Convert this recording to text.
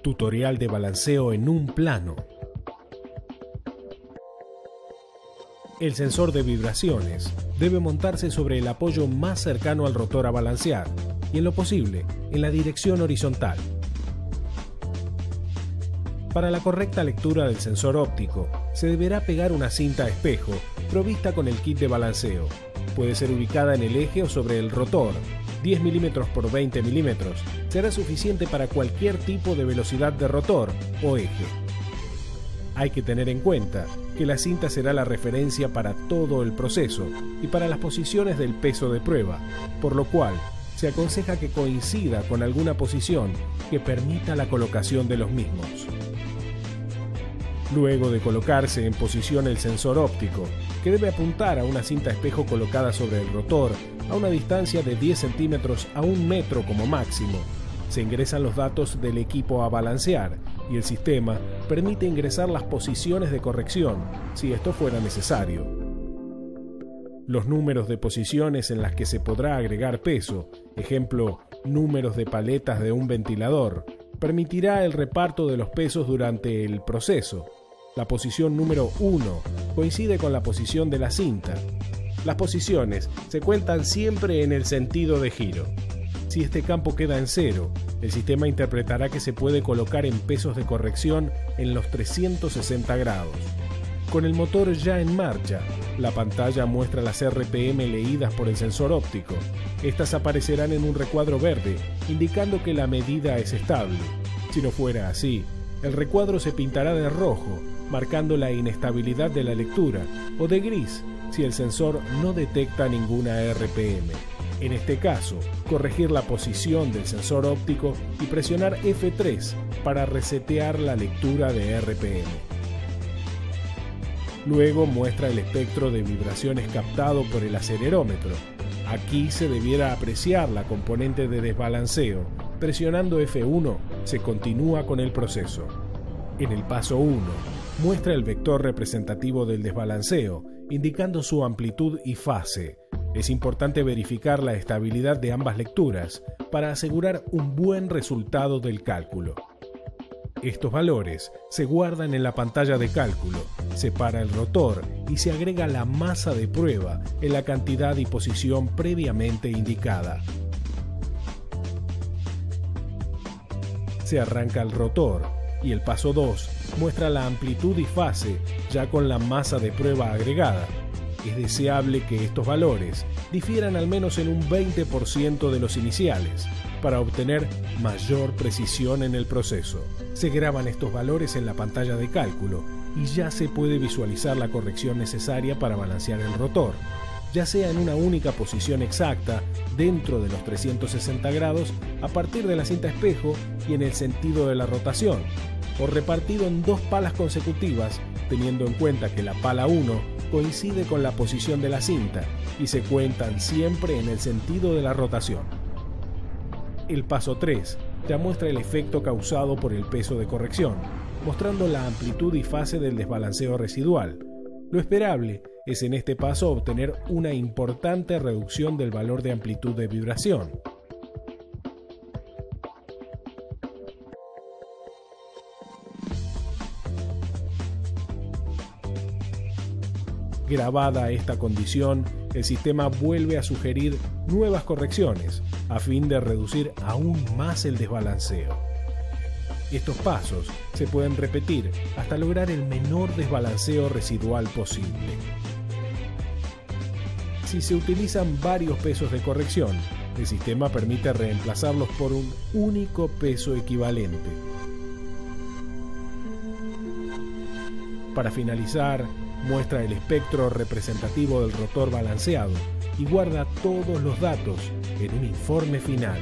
Tutorial de balanceo en un plano. El sensor de vibraciones debe montarse sobre el apoyo más cercano al rotor a balancear y, en lo posible, en la dirección horizontal. Para la correcta lectura del sensor óptico, se deberá pegar una cinta espejo provista con el kit de balanceo. Puede ser ubicada en el eje o sobre el rotor. 10 mm por 20 mm será suficiente para cualquier tipo de velocidad de rotor o eje. Hay que tener en cuenta que la cinta será la referencia para todo el proceso y para las posiciones del peso de prueba, por lo cual se aconseja que coincida con alguna posición que permita la colocación de los mismos. Luego de colocarse en posición el sensor óptico, que debe apuntar a una cinta espejo colocada sobre el rotor a una distancia de 10 centímetros a 1 metro como máximo, se ingresan los datos del equipo a balancear y el sistema permite ingresar las posiciones de corrección si esto fuera necesario. Los números de posiciones en las que se podrá agregar peso, ejemplo, números de paletas de un ventilador, permitirá el reparto de los pesos durante el proceso. La posición número 1 coincide con la posición de la cinta. Las posiciones se cuentan siempre en el sentido de giro. Si este campo queda en 0, el sistema interpretará que se puede colocar en pesos de corrección en los 360 grados. Con el motor ya en marcha, la pantalla muestra las RPM leídas por el sensor óptico. Estas aparecerán en un recuadro verde, indicando que la medida es estable. Si no fuera así, el recuadro se pintará de rojo, marcando la inestabilidad de la lectura, o de gris, si el sensor no detecta ninguna RPM. En este caso, corregir la posición del sensor óptico y presionar F3 para resetear la lectura de RPM. Luego muestra el espectro de vibraciones captado por el acelerómetro. Aquí se debiera apreciar la componente de desbalanceo. Presionando F1 se continúa con el proceso. En el paso 1, muestra el vector representativo del desbalanceo, indicando su amplitud y fase. Es importante verificar la estabilidad de ambas lecturas para asegurar un buen resultado del cálculo. Estos valores se guardan en la pantalla de cálculo, se para el rotor y se agrega la masa de prueba en la cantidad y posición previamente indicada. Se arranca el rotor y el paso 2 muestra la amplitud y fase ya con la masa de prueba agregada. Es deseable que estos valores difieran al menos en un 20% de los iniciales para obtener mayor precisión en el proceso. Se graban estos valores en la pantalla de cálculo y ya se puede visualizar la corrección necesaria para balancear el rotor, ya sea en una única posición exacta dentro de los 360 grados a partir de la cinta espejo y en el sentido de la rotación, o repartido en 2 palas consecutivas, teniendo en cuenta que la pala 1 coincide con la posición de la cinta y se cuentan siempre en el sentido de la rotación. El paso 3 ya muestra el efecto causado por el peso de corrección, mostrando la amplitud y fase del desbalanceo residual. Lo esperable es en este paso obtener una importante reducción del valor de amplitud de vibración. Grabada esta condición, el sistema vuelve a sugerir nuevas correcciones a fin de reducir aún más el desbalanceo. Estos pasos se pueden repetir hasta lograr el menor desbalanceo residual posible. Si se utilizan varios pesos de corrección, el sistema permite reemplazarlos por un único peso equivalente. Para finalizar, muestra el espectro representativo del rotor balanceado y guarda todos los datos en un informe final.